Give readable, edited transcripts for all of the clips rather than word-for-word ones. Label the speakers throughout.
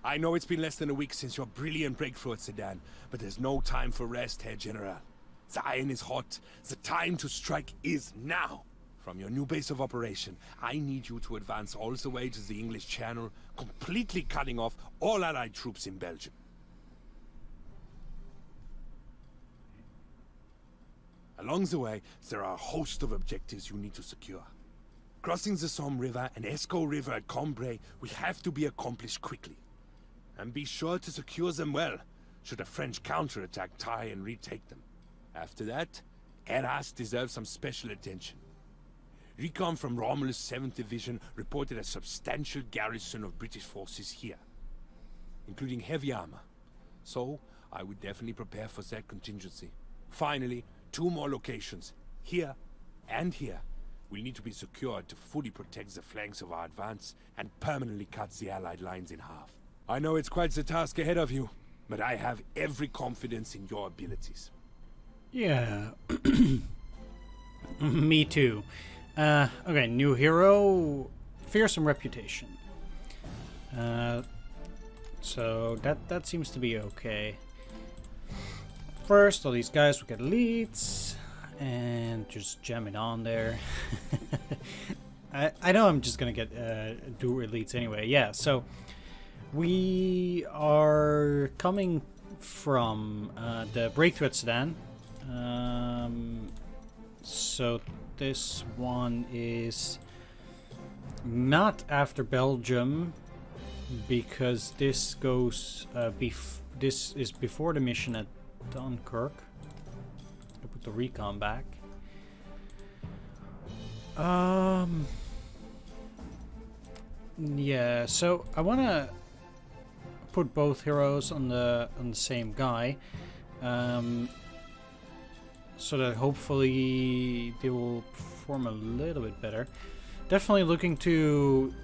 Speaker 1: I know it's been less than a week since your brilliant breakthrough at Sedan, but there's no time for rest, Herr General. The iron is hot. The time to strike is now. From your new base of operation, I need you to advance all the way to the English Channel, completely cutting off all Allied troops in Belgium. Along the way, there are a host of objectives you need to secure. Crossing the Somme River and Escaut River at Cambrai will have to be accomplished quickly. And be sure to secure them well, should a French counterattack try and retake them. After that, Arras deserves some special attention. Recon from Romulus' 7th Division reported a substantial garrison of British forces here, including heavy armor. So, I would definitely prepare for that contingency. Finally, 2 more locations, here and here, will need to be secured to fully protect the flanks of our advance and permanently cut the Allied lines in half. I know it's quite the task ahead of you, but I have every confidence in your abilities.
Speaker 2: Yeah. Me too. Okay, new hero, fearsome reputation. So that seems to be okay. First, all these guys will get elites, and just jam it on there. I know I'm just gonna get do elites anyway. Yeah, so we are coming from the breakthrough at Sedan. So this one is not after Belgium, because this goes this is before the mission at Dunkirk. I'll put the recon back. Yeah, so I want to put both heroes on the same guy, so that hopefully they will perform a little bit better. Definitely looking to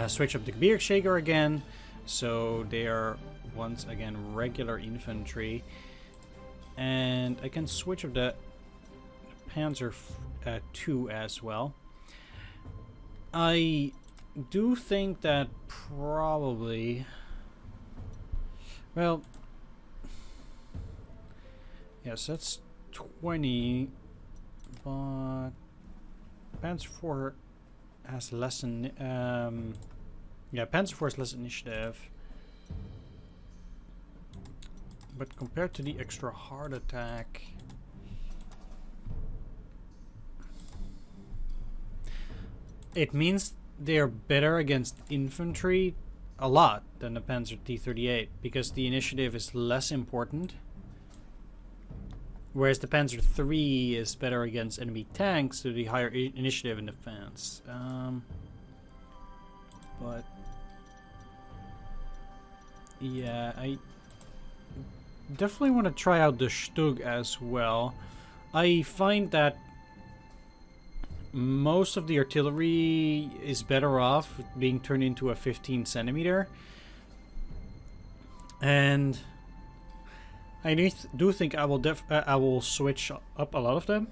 Speaker 2: switch up the Gebirgsjäger again, so they are once again regular infantry, and I can switch up the Panzer 2 as well. I do think that probably, well, yes, that's 20, but Panzer 4 has less than, yeah, Panzer 4 has less initiative, but compared to the extra hard attack, it means they're better against infantry a lot than the Panzer T-38, because the initiative is less important, whereas the Panzer III is better against enemy tanks to the higher initiative and defense. But yeah, I definitely want to try out the Stug as well. I find that most of the artillery is better off being turned into a 15 centimeter, and I do think I will switch up a lot of them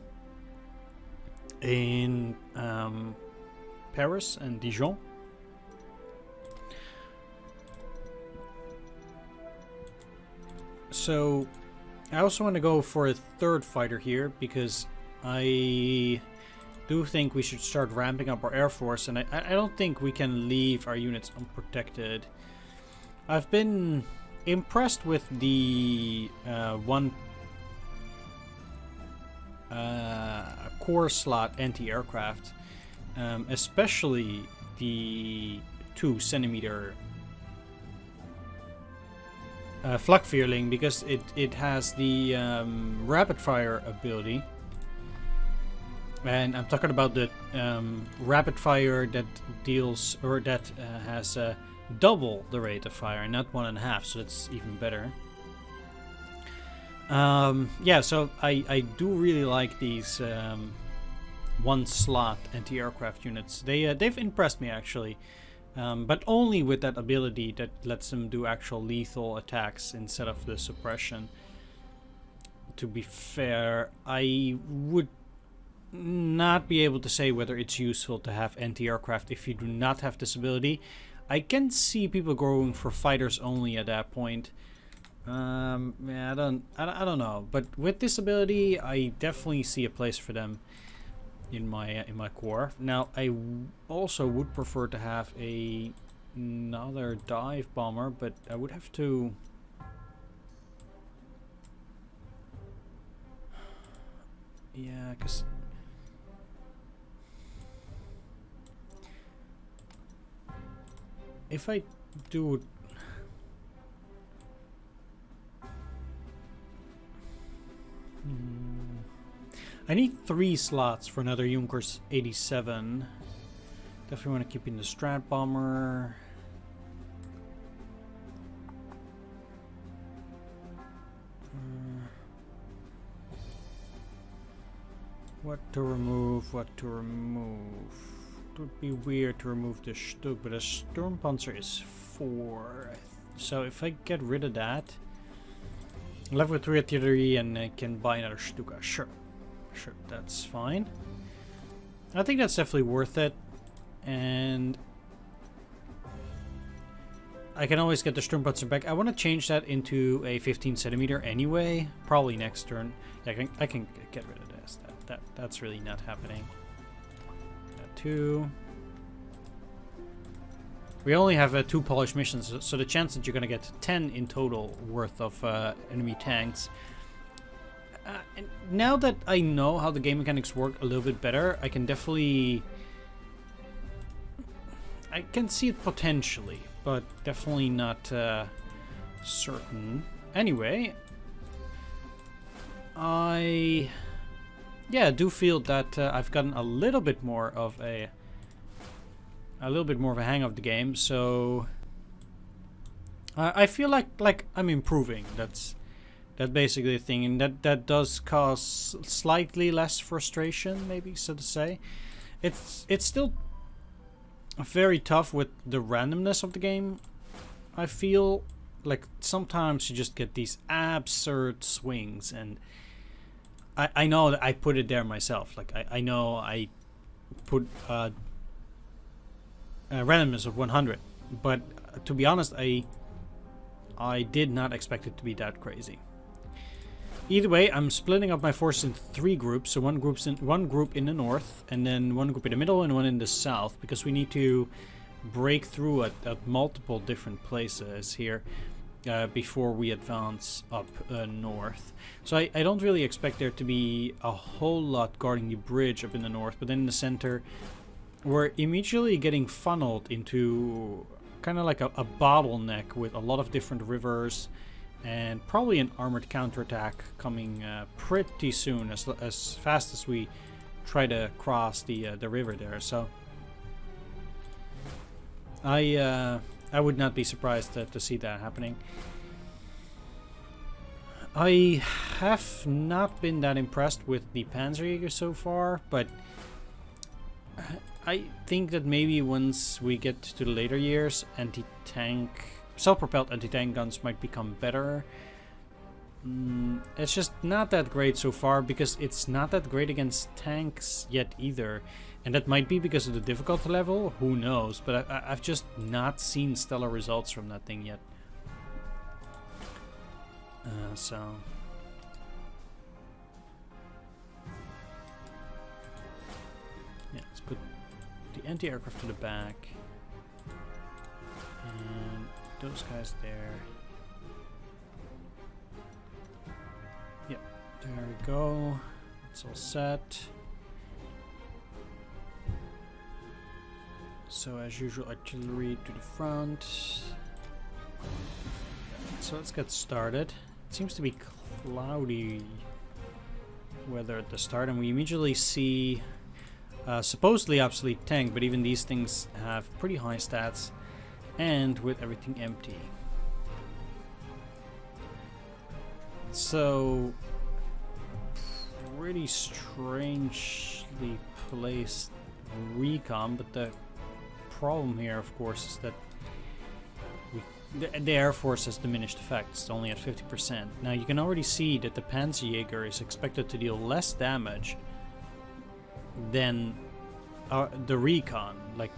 Speaker 2: in Paris and Dijon. So I also want to go for a third fighter here, because I do think we should start ramping up our air force, and I don't think we can leave our units unprotected. I've been impressed with the one core slot anti-aircraft, especially the 2 centimeter Flakvierling, because it has the rapid fire ability. And I'm talking about the rapid fire that deals, or that has double the rate of fire, not 1.5, so that's even better. Yeah, so I do really like these one slot anti-aircraft units. They've impressed me actually, but only with that ability that lets them do actual lethal attacks instead of the suppression. To be fair, I would not be able to say whether it's useful to have anti-aircraft if you do not have this ability. I can see people going for fighters only at that point. Yeah, I don't know, but with this ability, I definitely see a place for them in my core. Now, I also would prefer to have another dive bomber, but I would have to. Yeah, because if I do. I need 3 slots for another Junkers 87. Definitely want to keep in the Strat Bomber. What to remove, what to remove. It would be weird to remove the Stug, but a Sturmpanzer is 4. So if I get rid of that, left with 3 artillery and I can buy another Stuka. Sure, that's fine. I think that's definitely worth it. And I can always get the Sturmpanzer back. I want to change that into a 15 centimeter anyway. Probably next turn. Yeah, I can get rid of this. That's really not happening. 2. We only have 2 polished missions, so the chance that you're gonna get 10 in total worth of enemy tanks. And now that I know how the game mechanics work a little bit better, I can definitely. I can see it potentially, but definitely not certain. Anyway, I do feel that I've gotten a little bit more of a hang of the game, so I feel like I'm improving. That's basically the thing, and that does cause slightly less frustration, maybe so to say. It's still very tough with the randomness of the game. I feel like sometimes you just get these absurd swings, and I know that I put it there myself. Like I know I put randomness of 100, but to be honest, I did not expect it to be that crazy. Either way, I'm splitting up my forces into 3 groups. So one group in the north, and then one group in the middle, and one in the south, because we need to break through at multiple different places here before we advance up north. So I don't really expect there to be a whole lot guarding the bridge up in the north, but then in the center, we're immediately getting funneled into kind of like a bottleneck with a lot of different rivers, and probably an armored counterattack coming pretty soon, as fast as we try to cross the river there. So I would not be surprised to see that happening. I have not been that impressed with the Panzerjäger so far, but I think that maybe once we get to the later years, self-propelled anti-tank guns might become better. It's just not that great so far, because it's not that great against tanks yet either. And that might be because of the difficulty level, who knows, but I've just not seen stellar results from that thing yet. So yeah, let's put the anti-aircraft to the back, and those guys there. Yep, there we go. It's all set. So as usual, artillery to the front. So let's get started. It seems to be cloudy weather at the start, and we immediately see supposedly obsolete tank, but even these things have pretty high stats, and with everything empty. So pretty strangely placed recon, but the problem here, of course, is that the Air Force has diminished effects, only at 50%. Now you can already see that the Panzerjäger is expected to deal less damage than the recon. Like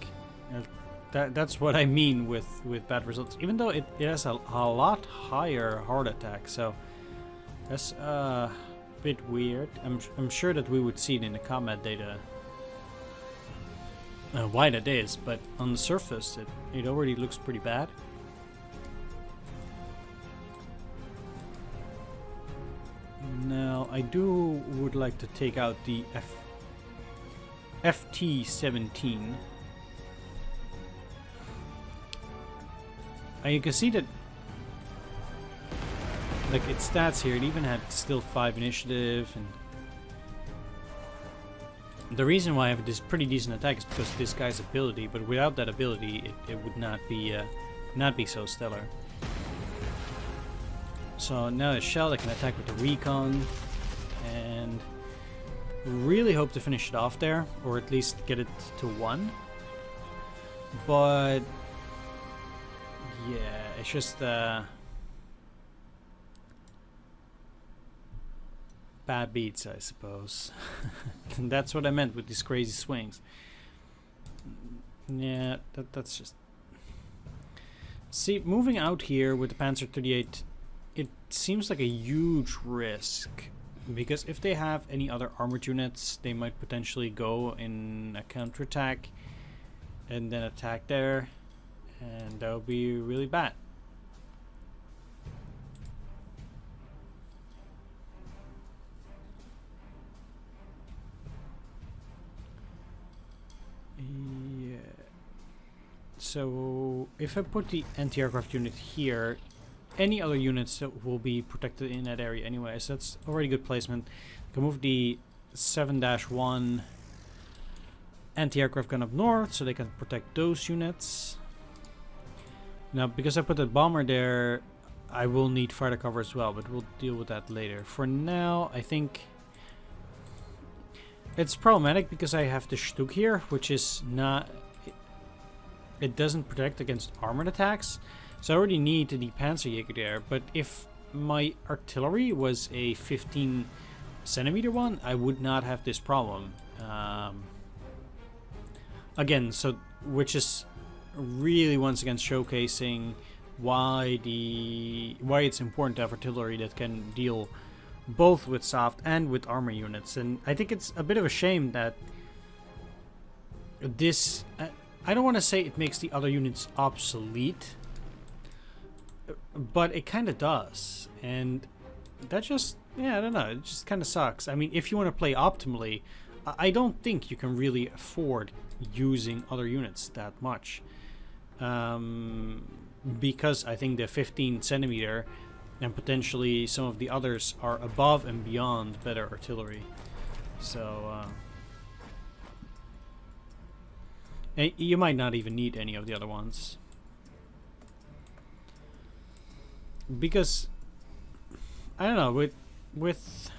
Speaker 2: That's what I mean with bad results. Even though it has a lot higher heart attack, so that's a bit weird. I'm sure that we would see it in the combat data why that is, but on the surface it already looks pretty bad. Now I would like to take out the FT-17. And you can see that, like, its stats here, it even had still 5 initiative, and the reason why I have this pretty decent attack is because this guy's ability, but without that ability it would not be so stellar. So now the shell that can attack with the recon, and really hope to finish it off there, or at least get it to 1. But yeah, it's just bad beats, I suppose. And that's what I meant with these crazy swings. Yeah, that's just... See, moving out here with the Panzer 38, it seems like a huge risk, because if they have any other armored units, they might potentially go in a counterattack and then attack there, and that would be really bad. Yeah. So if I put the anti-aircraft unit here, any other units that will be protected in that area anyway, so that's already good placement. I can move the 7-1 anti-aircraft gun up north so they can protect those units. Now, because I put the bomber there, I will need fighter cover as well, but we'll deal with that later. For now, I think it's problematic because I have the Stug here, which is not... It doesn't protect against armored attacks, so I already need the Panzerjäger there. But if my artillery was a 15 centimeter one, I would not have this problem. Again, so which is really once again showcasing why it's important to have artillery that can deal both with soft and with armor units. And I think it's a bit of a shame that this... I don't want to say it makes the other units obsolete, but it kind of does. And that just... yeah, I don't know. It just kind of sucks. I mean, if you want to play optimally, I don't think you can really afford using other units that much. Because I think the 15 centimeter and potentially some of the others are above and beyond better artillery. So you might not even need any of the other ones, because I don't know, with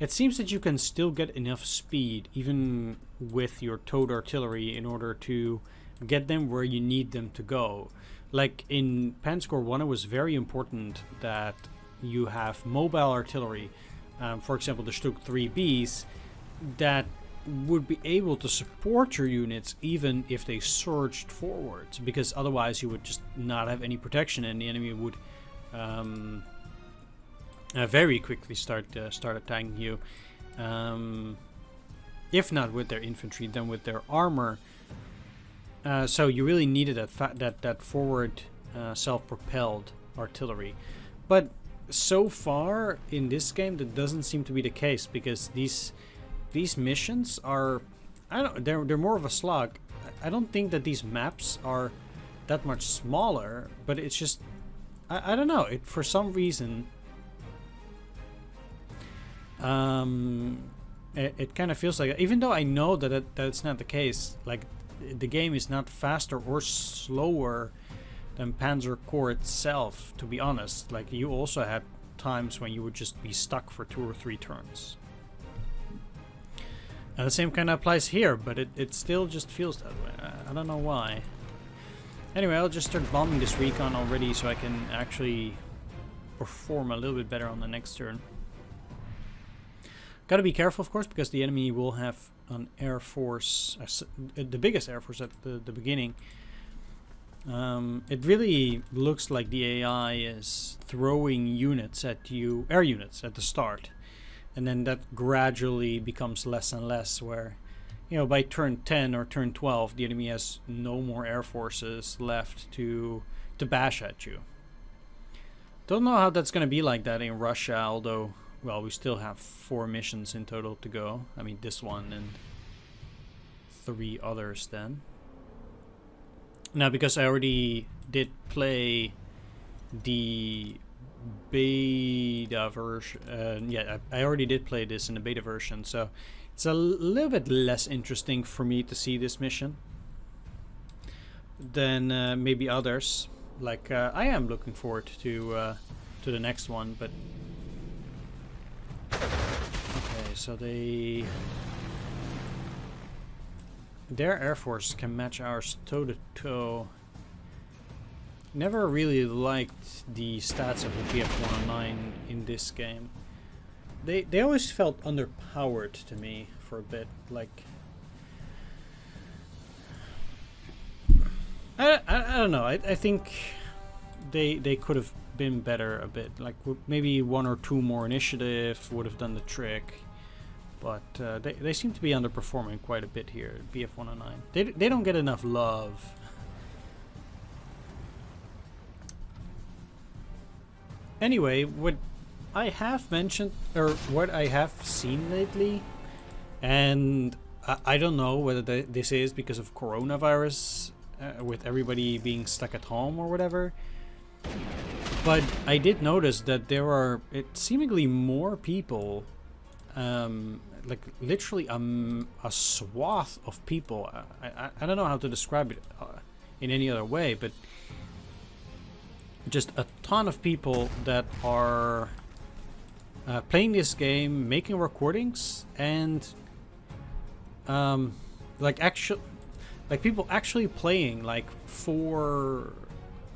Speaker 2: it seems that you can still get enough speed even with your towed artillery in order to get them where you need them to go. Like in Panzer Corps 1, it was very important that you have mobile artillery, for example the Stug 3Bs, that would be able to support your units even if they surged forwards, because otherwise you would just not have any protection and the enemy would very quickly start attacking you. If not with their infantry, then with their armor. So you really needed that forward self-propelled artillery. But so far in this game that doesn't seem to be the case, because these missions are, I don't, they're more of a slog. I don't think that these maps are that much smaller, but it's just I don't know, it for some reason it kind of feels like, even though I know that it's not the case, like the game is not faster or slower than Panzer Corps itself, to be honest. Like, you also had times when you would just be stuck for 2 or 3 turns. And the same kind of applies here, but it still just feels that way. I don't know why. Anyway, I'll just start bombing this recon already so I can actually perform a little bit better on the next turn. Gotta be careful, of course, because the enemy will have an air force, the biggest air force at the beginning. It really looks like the AI is throwing units at you, air units at the start, and then that gradually becomes less and less, where, you know, by turn 10 or turn 12 the enemy has no more air forces left to bash at you. Don't know how that's going to be like that in Russia, although, well, we still have 4 missions in total to go. I mean, this one and 3 others then. Now, because I already did play the beta version, I already did play this in the beta version, so it's a little bit less interesting for me to see this mission than maybe others. Like, I am looking forward to the next one, but okay, so their air force can match ours toe to toe. Never really liked the stats of the BF-109 in this game. They always felt underpowered to me for a bit. Like, I don't know. I think they could have been better a bit. Like, maybe 1 or 2 more initiative would have done the trick. But they seem to be underperforming quite a bit here, BF-109. They don't get enough love. Anyway, what I have mentioned, or what I have seen lately, and I don't know whether this is because of coronavirus, with everybody being stuck at home or whatever, but I did notice that there are seemingly more people, like literally a swath of people. I don't know how to describe it in any other way, but just a ton of people that are playing this game, making recordings, and like people actually playing like 4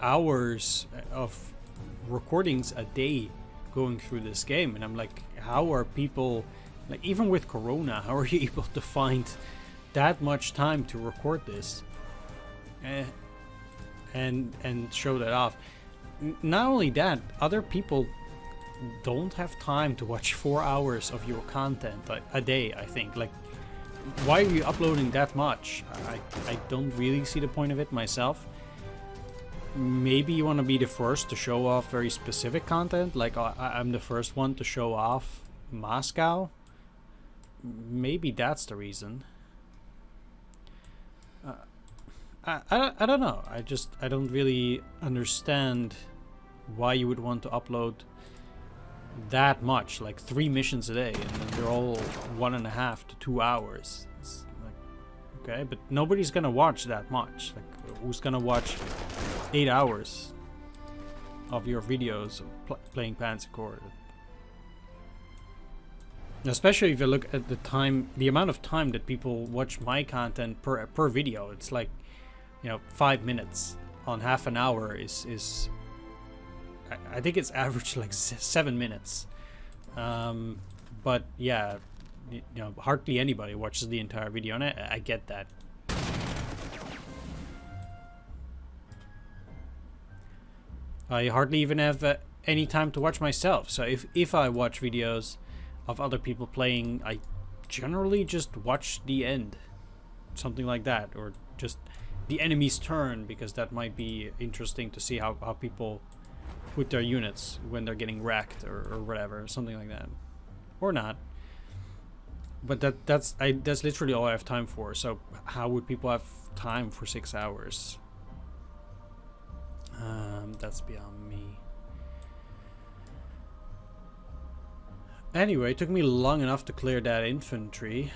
Speaker 2: hours of recordings a day going through this game. And I'm like, how are people, like, even with Corona, how are you able to find that much time to record this and show that off? Not only that, other people don't have time to watch 4 hours of your content a day, I think. Like, why are you uploading that much? I don't really see the point of it myself. Maybe you want to be the first to show off very specific content, like I'm the first one to show off Moscow. Maybe that's the reason. I don't know. I don't really understand why you would want to upload that much, like 3 missions a day, and then they're all 1.5 to 2 hours. It's like, okay, but nobody's gonna watch that much. Like, who's gonna watch 8 hours of your videos of playing Panzer Corps? Especially if you look at the amount of time that people watch my content per video. It's like, you know, 5 minutes on half an hour is I think it's average like 7 minutes. But yeah, you know, hardly anybody watches the entire video, and I get that. I hardly even have any time to watch myself. So if I watch videos of other people playing, I generally just watch the end, something like that, or just the enemy's turn, because that might be interesting to see how people put their units when they're getting wrecked or whatever, something like that, or not. But that's literally all I have time for. So how would people have time for 6 hours? That's beyond me. Anyway, it took me long enough to clear that infantry.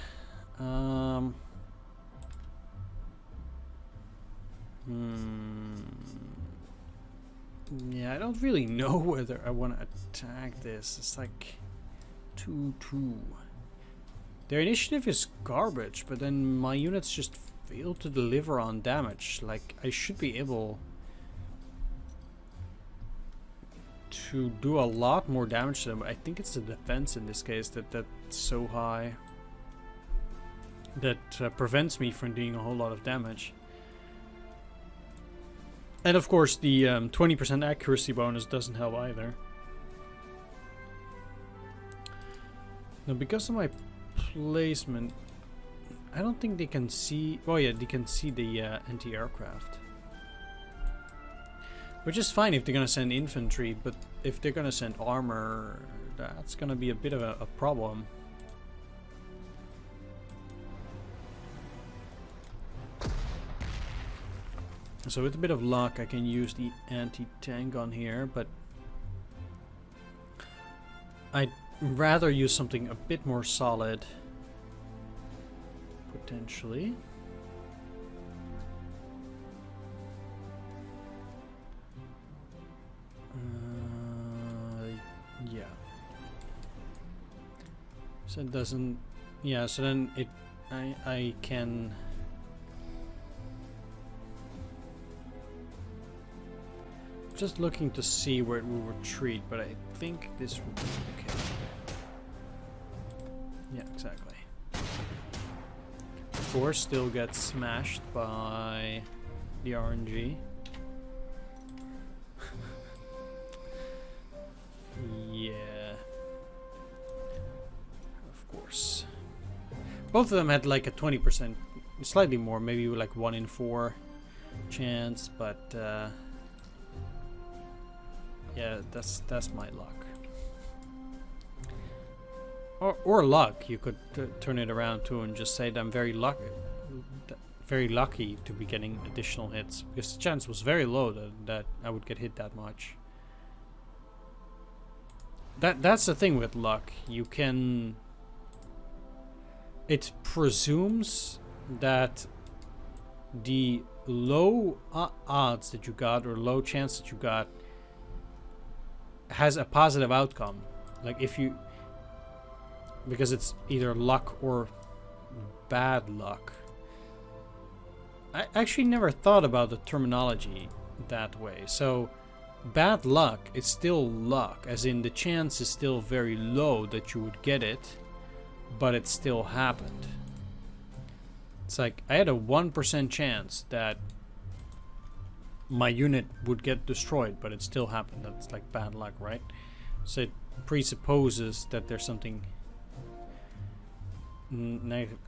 Speaker 2: Yeah, I don't really know whether I want to attack this. It's like 2-2. Their initiative is garbage, but then my units just fail to deliver on damage. Like, I should be able to do a lot more damage to them. I think it's the defense in this case that's so high that prevents me from doing a whole lot of damage. And of course, the 20% accuracy bonus doesn't help either. Now, because of my placement, I don't think they can see... Oh yeah, they can see the anti-aircraft. Which is fine if they're gonna send infantry, but if they're gonna send armor, that's gonna be a bit of a problem. So with a bit of luck, I can use the anti-tank on here, but I'd rather use something a bit more solid, potentially. Yeah. So it doesn't... Yeah, so then it... I can... Just looking to see where it will retreat, but I think this will be okay. Yeah, exactly. Force still gets smashed by the RNG. Yeah. Of course. Both of them had like a 20%, slightly more, maybe like 1 in 4 chance, but yeah, that's my luck. Or luck. You could turn it around too and just say that I'm very lucky to be getting additional hits, because the chance was very low that I would get hit that much. That's the thing with luck. You can... It presumes that the low odds that you got, or low chance that you got, has a positive outcome. Like if you... Because it's either luck or bad luck. I actually never thought about the terminology that way. So bad luck is still luck, as in the chance is still very low that you would get it, but it still happened. It's like I had a 1% chance that my unit would get destroyed, but it still happened. That's like bad luck, right? So it presupposes that there's something negative.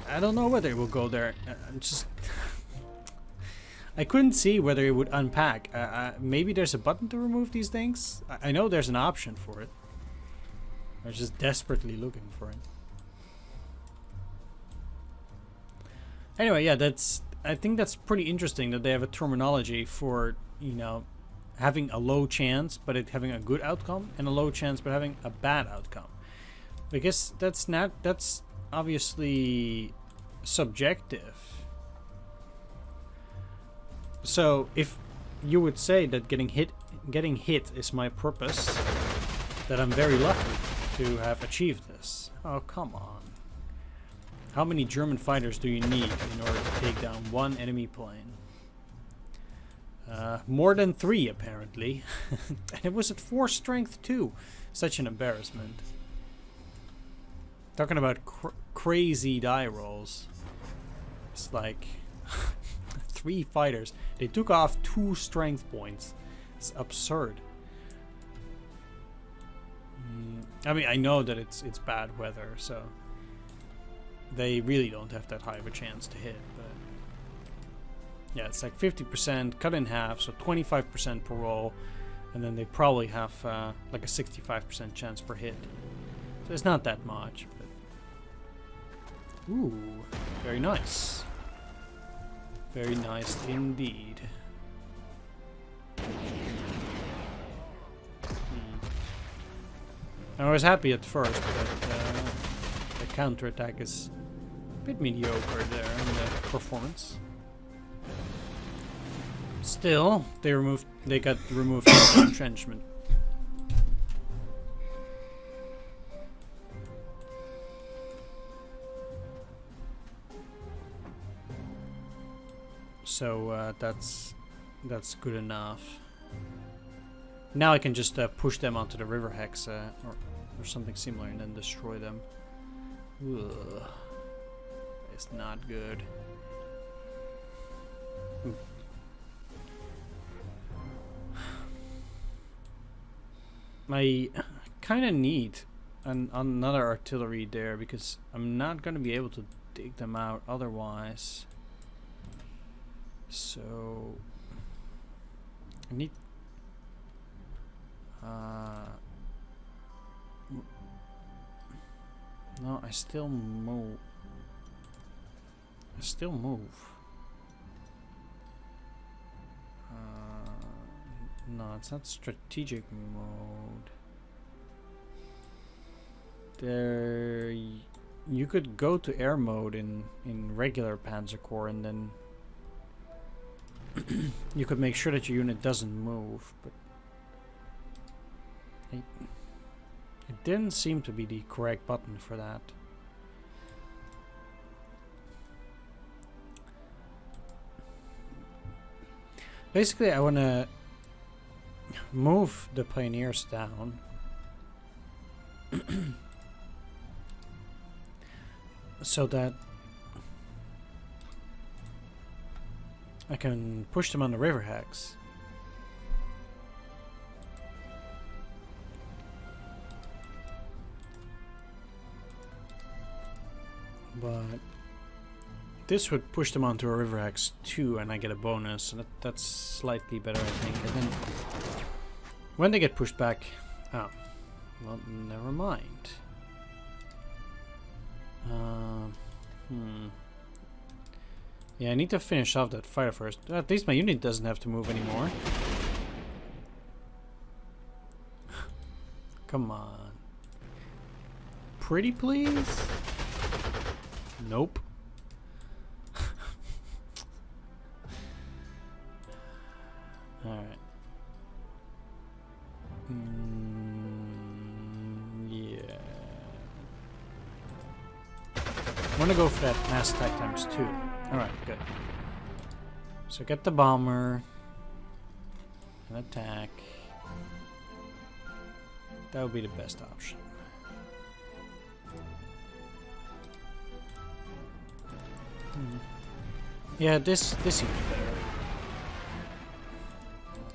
Speaker 2: I don't know whether it will go there. I'm just I couldn't see whether it would unpack. Maybe there's a button to remove these things. I know there's an option for it. I was just desperately looking for it. Anyway, yeah, I think that's pretty interesting that they have a terminology for, you know, having a low chance but it having a good outcome, and a low chance but having a bad outcome. Because that's obviously subjective. So if you would say that getting hit is my purpose, that I'm very lucky to have achieved this. Oh, come on. How many German fighters do you need in order to take down one enemy plane? More than 3, apparently. And it was at 4 strength too. Such an embarrassment. Talking about crazy die rolls. It's like 3 fighters. They took off 2 strength points. It's absurd. I mean, I know that it's bad weather, so they really don't have that high of a chance to hit. But yeah, it's like 50% cut in half, so 25% per roll, and then they probably have like a 65% chance per hit. So it's not that much. But ooh, very nice. Very nice indeed. I was happy at first, but the counterattack is a bit mediocre there in the performance. Still, they got removed from the entrenchment. So that's good enough. Now I can just push them onto the river hex or something similar and then destroy them. Ugh. It's not good. I kind of need another artillery there because I'm not going to be able to dig them out otherwise. So I need no, I still move. No, it's not strategic mode. There, you could go to air mode in regular Panzer Corps, and then you could make sure that your unit doesn't move. But it didn't seem to be the correct button for that. Basically, I want to move the pioneers down. So that I can push them on the river hex. But this would push them onto a river hex too, and I get a bonus, and that's slightly better, I think. And then when they get pushed back, oh, well, never mind. Yeah, I need to finish off that fighter first. At least my unit doesn't have to move anymore. Come on. Pretty please? Nope. Alright. Yeah. I want to go for that mass attack ×2. Alright, good. So get the bomber and attack. That would be the best option. Yeah, this seems better.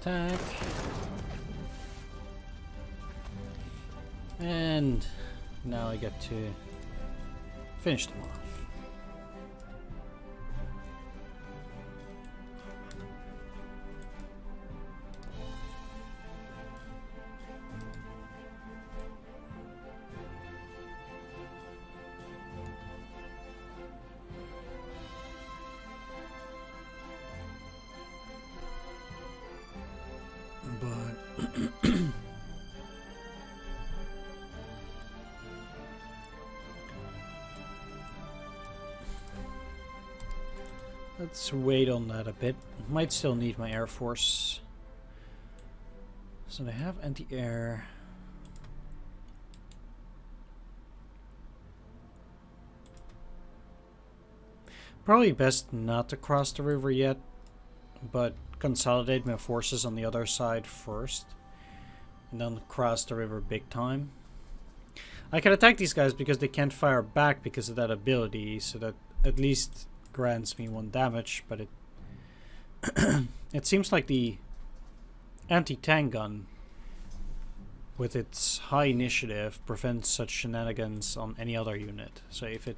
Speaker 2: Attack. And now I get to finish them off. Let's wait on that a bit. Might still need my air force. So they have anti-air. Probably best not to cross the river yet, but consolidate my forces on the other side first, and then cross the river big time. I can attack these guys because they can't fire back because of that ability, so that at least grants me 1 damage, but it it seems like the anti-tank gun with its high initiative prevents such shenanigans on any other unit. So if it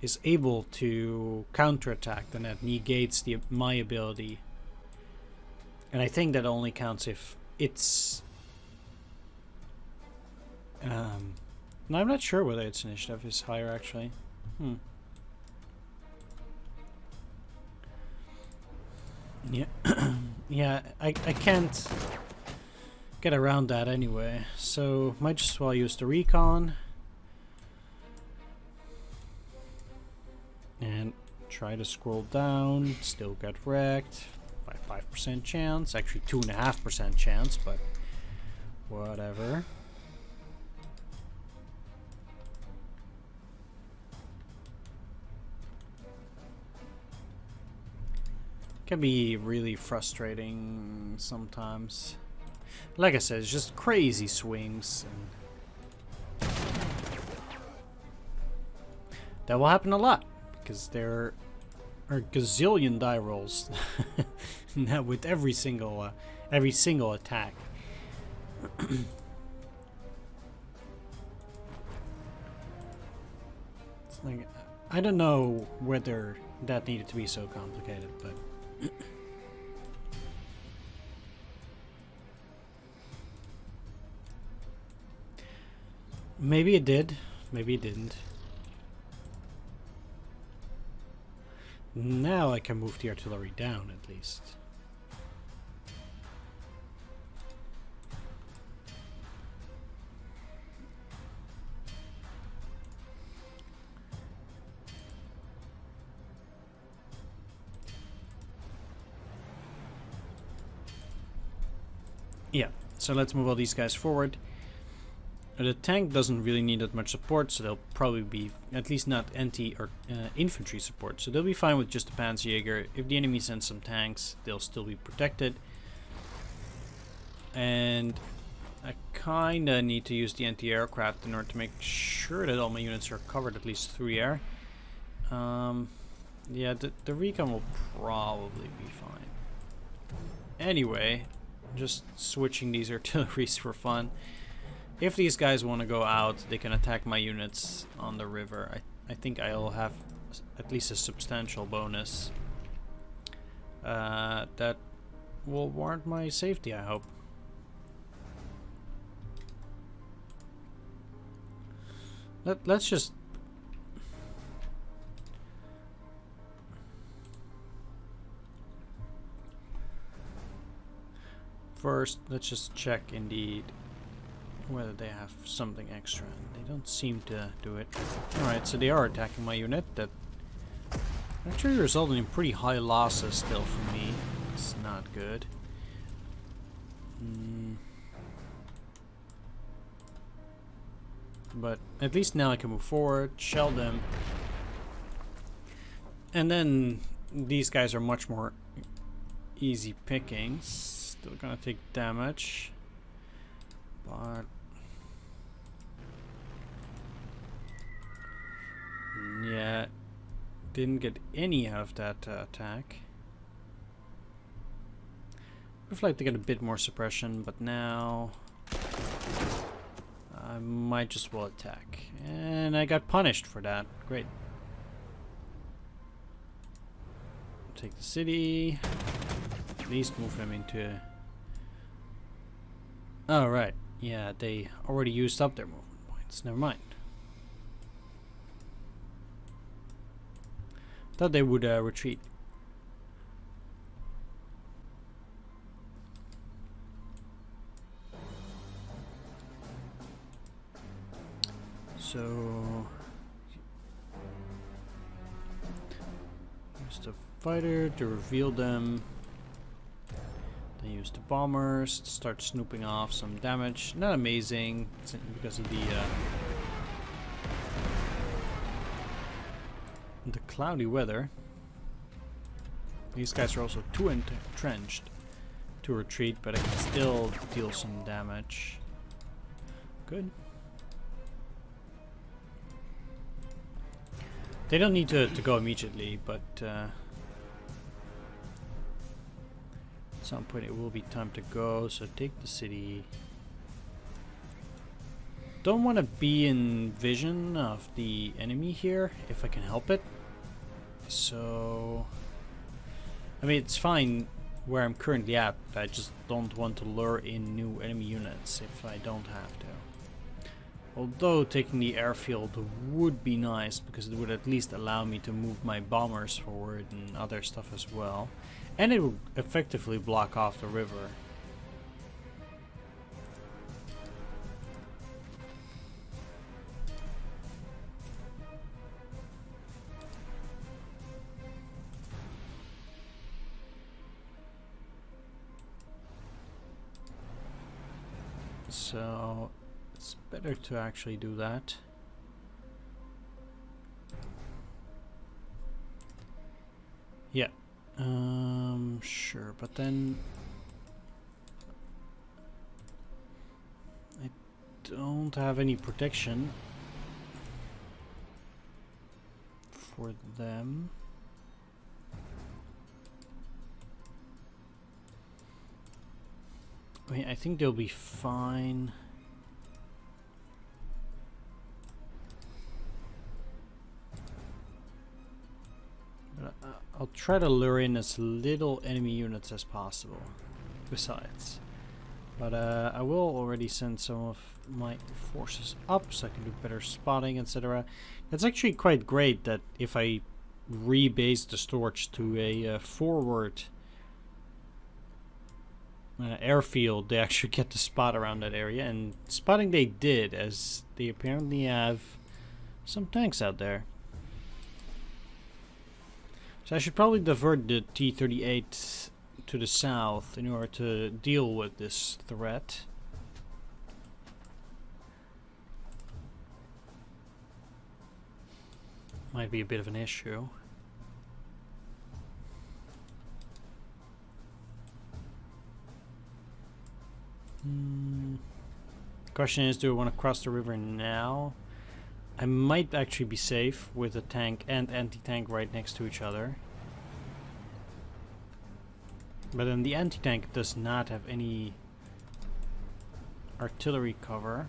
Speaker 2: is able to counterattack, then that negates my ability. And I think that only counts if it's no, I'm not sure whether its initiative is higher actually. Yeah, yeah, I can't get around that anyway, so might just as well use the recon and try to scroll down. Still get wrecked by 5% chance, actually 2.5% chance, but whatever. Can be really frustrating sometimes. Like I said, it's just crazy swings. And that will happen a lot because there are gazillion die rolls with every single attack. Like, I don't know whether that needed to be so complicated, but... Maybe it did, maybe it didn't. Now I can move the artillery down at least. Yeah, so let's move all these guys forward. The tank doesn't really need that much support, so they'll probably be at least not anti or infantry support. So they'll be fine with just the Panzerjäger. If the enemy sends some tanks, they'll still be protected. And I kinda need to use the anti-aircraft in order to make sure that all my units are covered at least through the air. Yeah, the recon will probably be fine. Anyway, just switching these artilleries for fun. If these guys want to go out, they can attack my units on the river. I think I'll have at least a substantial bonus. That will warrant my safety, I hope. Let's just... First, let's just check indeed whether they have something extra. They don't seem to do it. Alright, so they are attacking my unit. That actually resulted in pretty high losses still for me. It's not good. But at least now I can move forward, shell them. And then these guys are much more easy pickings. Still gonna take damage. But yeah, didn't get any out of that attack. Would like to get a bit more suppression, but now I might just well attack. And I got punished for that. Great. Take the city. At least move them into... Oh, right. Yeah, they already used up their movement points. Never mind. Thought they would retreat. So... use the fighter to reveal them. Then use the bombers to start snooping off some damage. Not amazing because of the cloudy weather. These guys are also too entrenched to retreat, but I can still deal some damage. Good. They don't need to go immediately, but at some point it will be time to go, so take the city. Don't want to be in vision of the enemy here, if I can help it. So... I mean, it's fine where I'm currently at, but I just don't want to lure in new enemy units if I don't have to. Although taking the airfield would be nice, because it would at least allow me to move my bombers forward and other stuff as well. And it would effectively block off the river. So it's better to actually do that. Yeah. Sure, but then I don't have any protection for them. I mean, I think they'll be fine. try to lure in as little enemy units as possible. Besides. But I will already send some of my forces up so I can do better spotting, etc. It's actually quite great that if I rebase the storage to a forward airfield, they actually get to spot around that area. And spotting they did, as they apparently have some tanks out there. So I should probably divert the T-38 to the south in order to deal with this threat. Might be a bit of an issue. Question is, do I want to cross the river now? I might actually be safe with a tank and anti-tank right next to each other. But then the anti-tank does not have any artillery cover.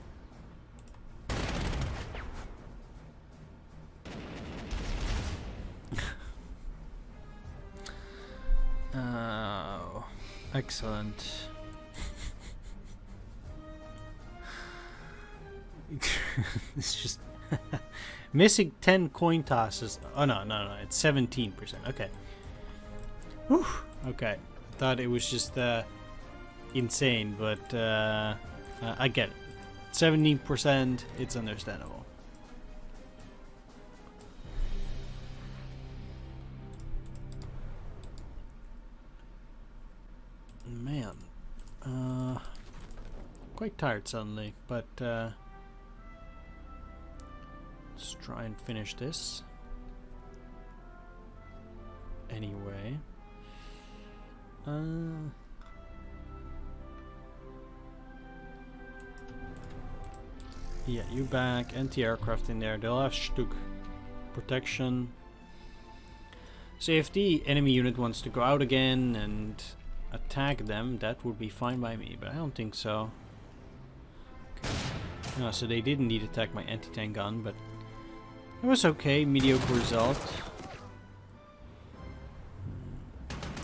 Speaker 2: Oh, excellent. It's just missing 10 coin tosses. Oh no, it's 17%. Okay. Whew. Okay. Thought it was just insane, but I get it. 17%, it's understandable. Man, quite tired suddenly, but let's try and finish this anyway. Yeah, you back. Anti-aircraft in there. They'll have Stug protection. So if the enemy unit wants to go out again and attack them, that would be fine by me, but I don't think so. Okay. No, so they didn't need to attack my anti-tank gun, but it was okay. Mediocre result.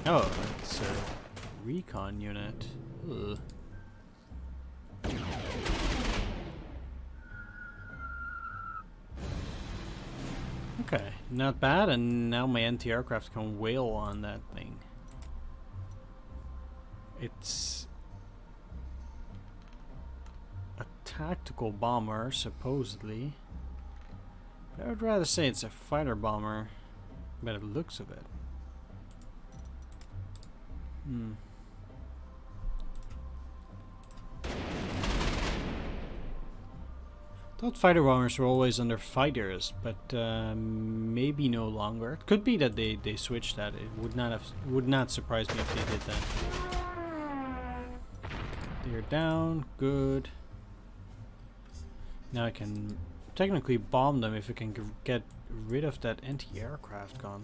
Speaker 2: Oh, it's a recon unit. Ugh. Okay, not bad, and now my anti-aircraft can wail on that thing. It's a tactical bomber, supposedly. But I would rather say it's a fighter bomber, by the looks of it. Thought fighter bombers were always under fighters, but maybe no longer. It could be that they switched that. It would not surprise me if they did that. They're down, good. Now I can technically bomb them if I can get rid of that anti-aircraft gun.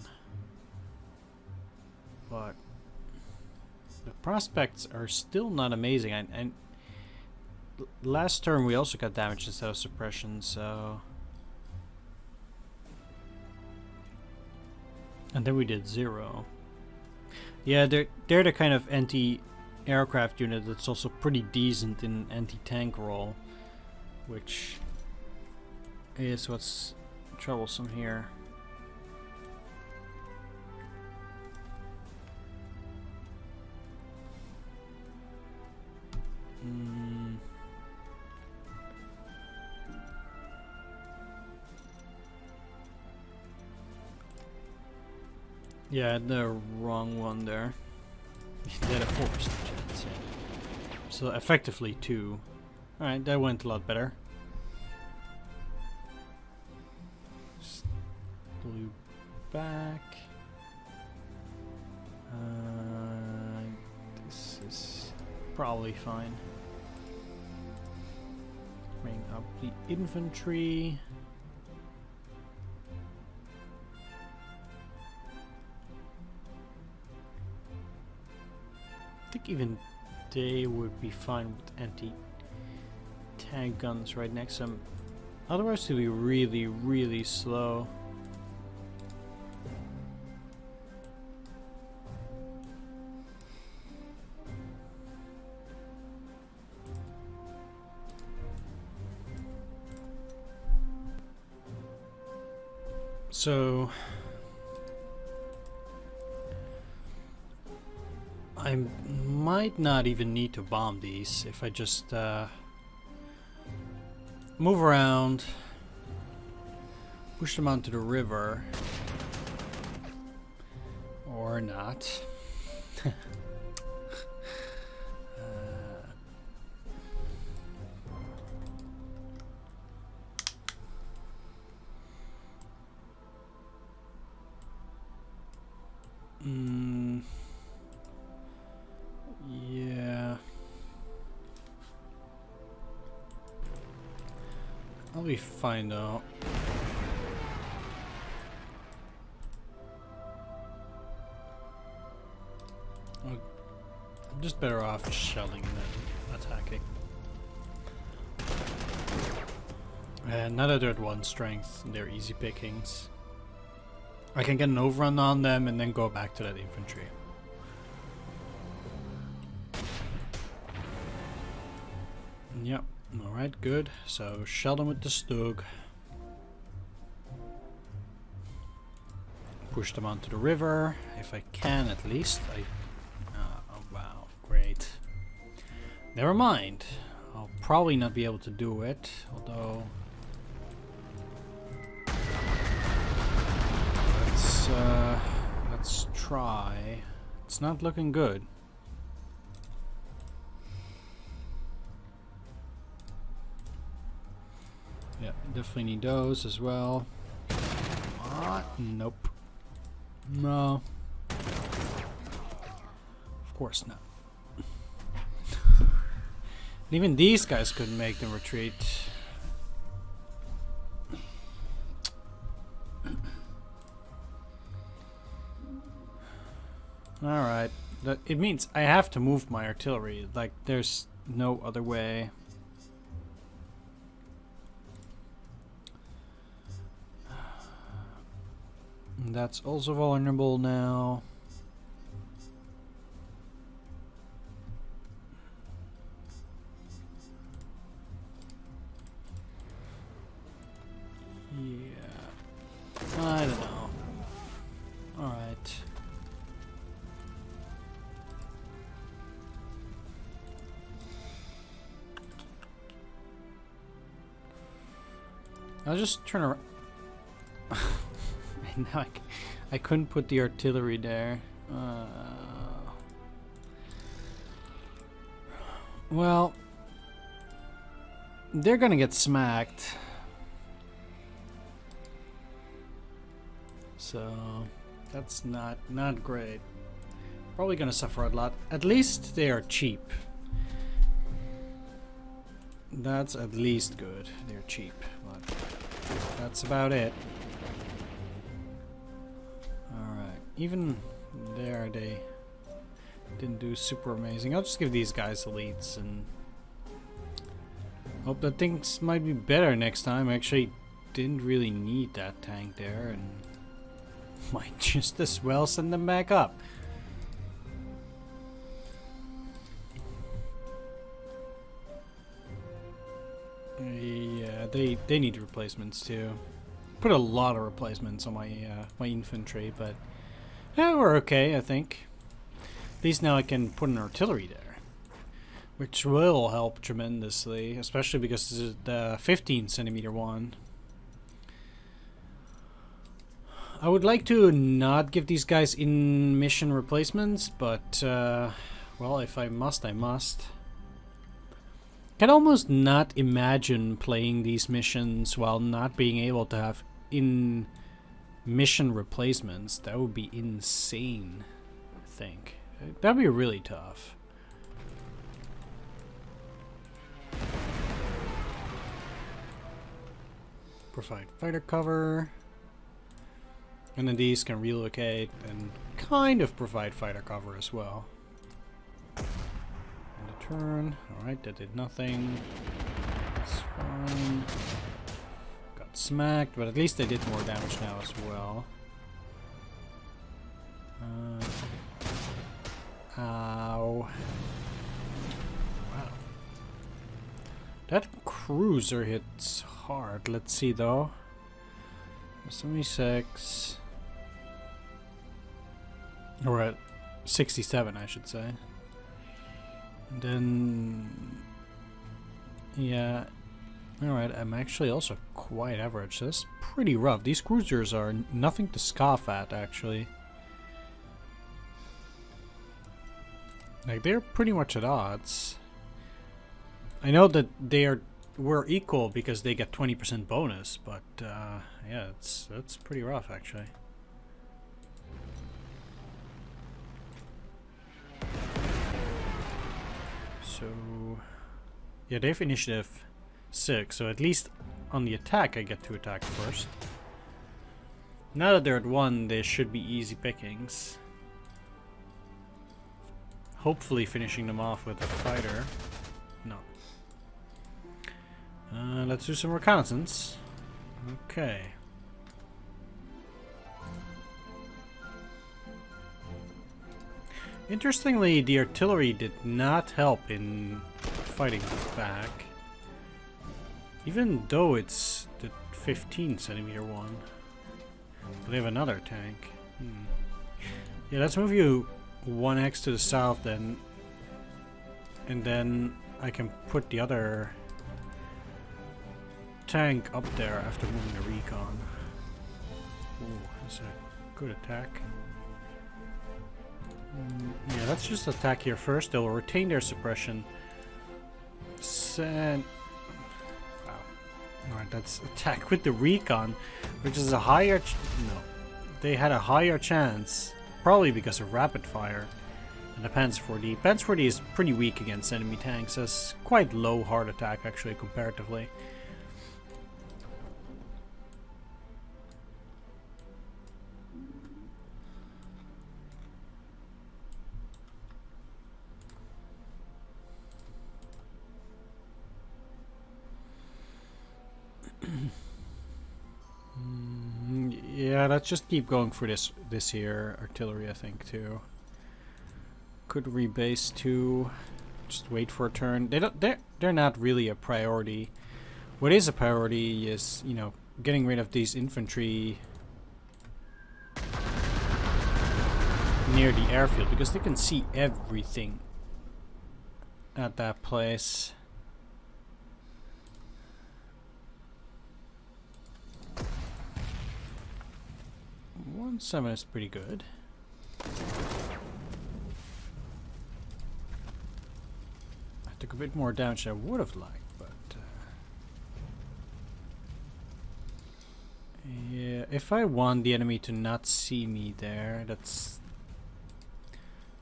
Speaker 2: But the prospects are still not amazing, and last turn we also got damage instead of suppression, so... And then we did 0. Yeah, they're the kind of anti-aircraft unit that's also pretty decent in anti-tank role, which is what's troublesome here. Yeah, the wrong one there. They had a 4% chance, yeah. So effectively 2. Alright, that went a lot better. Just pull you back. This is probably fine. Bring up the infantry. I think even they would be fine with anti-tank guns right next to them. Otherwise, to be really, really slow. So I might not even need to bomb these if I just move around, push them onto the river, or not. Yeah. I'll be fine though. I'm just better off shelling than attacking. And now that they're at 1 strength, they're easy pickings. I can get an overrun on them and then go back to that infantry. Yep, alright, good. So shell them with the Stug. Push them onto the river, if I can at least. Oh wow, great. Never mind. I'll probably not be able to do it, although... Let's try. It's not looking good. Yeah, definitely need those as well. Nope. No. Of course not. Even these guys couldn't make them retreat. Alright. It means I have to move my artillery. Like, there's no other way. That's also vulnerable now. Yeah. I don't know. Alright. I'll just turn around. Now I couldn't put the artillery there. Well, they're gonna get smacked. So that's not great. Probably gonna suffer a lot. At least they are cheap. That's at least good. They're cheap, but that's about it. Alright, even there they didn't do super amazing. I'll just give these guys elites and hope that things might be better next time. I actually didn't really need that tank there and might just as well send them back up. Yeah, they need replacements too. Put a lot of replacements on my my infantry, but yeah, we're okay, I think. At least now I can put an artillery there, which will help tremendously, especially because this is the 15 centimeter one. I would like to not give these guys in mission replacements, but well, if I must, I must. Can almost not imagine playing these missions while not being able to have in mission replacements. That would be insane, I think. That'd be really tough. Provide fighter cover. And then these can relocate and kind of provide fighter cover as well. Turn. Alright, that did nothing. That's fine. Got smacked, but at least they did more damage now as well. Ow. Wow. That cruiser hits hard. Let's see though. 76. Or at 67, I should say. And then... yeah. Alright, I'm actually also quite average. That's pretty rough. These cruisers are nothing to scoff at, actually. Like, they're pretty much at odds. I know that we're equal because they get 20% bonus, but yeah, that's pretty rough, actually. So, yeah, they have initiative 6, so at least on the attack I get to attack first. Now that they're at 1, they should be easy pickings. Hopefully finishing them off with a fighter. No. Let's do some reconnaissance. Okay. Interestingly, the artillery did not help in fighting back. Even though it's the 15 centimeter one. They have another tank. Yeah, let's move you 1x to the south then. And then I can put the other tank up there after moving the recon. Ooh, that's a good attack. Yeah, let's just attack here first. They'll retain their suppression. Wow. Alright, let's attack with the recon, which is a higher... no. They had a higher chance, probably because of rapid fire. And the Panzer 4D. Panzer 4D is pretty weak against enemy tanks. That's quite low hard attack, actually, comparatively. Yeah, let's just keep going for this here artillery, I think, too. Could rebase too. Just wait for a turn. They're not really a priority. What is a priority is, you know, getting rid of these infantry near the airfield, because they can see everything at that place. 1-7 is pretty good. I took a bit more damage than I would have liked, but yeah, if I want the enemy to not see me there, that's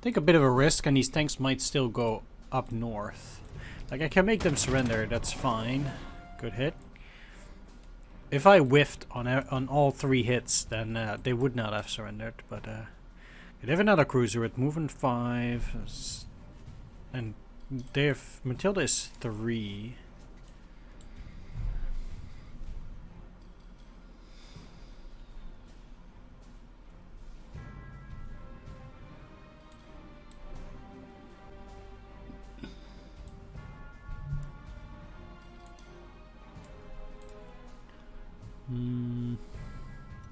Speaker 2: take a bit of a risk, and these tanks might still go up north. Like, I can make them surrender, that's fine. Good hit. If I whiffed on all 3 hits, then they would not have surrendered. But they have another cruiser with movement 5, and they have Matilda is 3.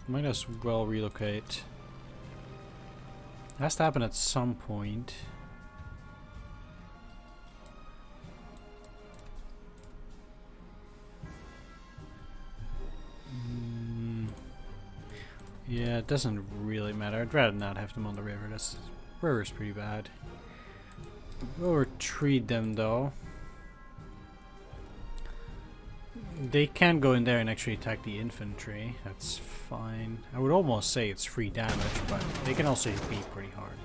Speaker 2: Might as well relocate. Has to happen at some point. Yeah, it doesn't really matter. I'd rather not have them on the river. This river's pretty bad. We'll retreat them though. They can go in there and actually attack the infantry. That's fine. I would almost say it's free damage, but they can also hit me pretty hard.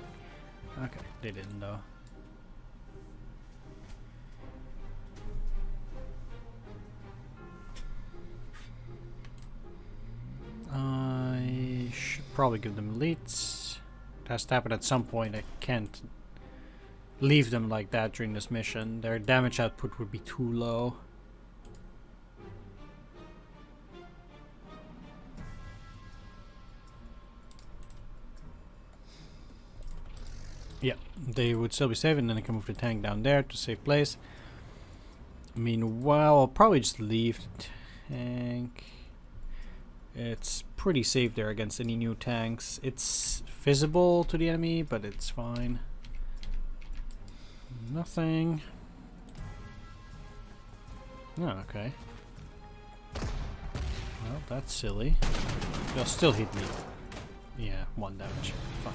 Speaker 2: Okay, they didn't though. I should probably give them elites. It has to happen at some point. I can't leave them like that during this mission. Their damage output would be too low. Yeah, they would still be safe, and then I can move the tank down there to save place. Meanwhile, I'll probably just leave the tank. It's pretty safe there against any new tanks. It's visible to the enemy, but it's fine. Nothing. Oh, okay. Well, that's silly. They'll still hit me. Yeah, 1 damage. Fine.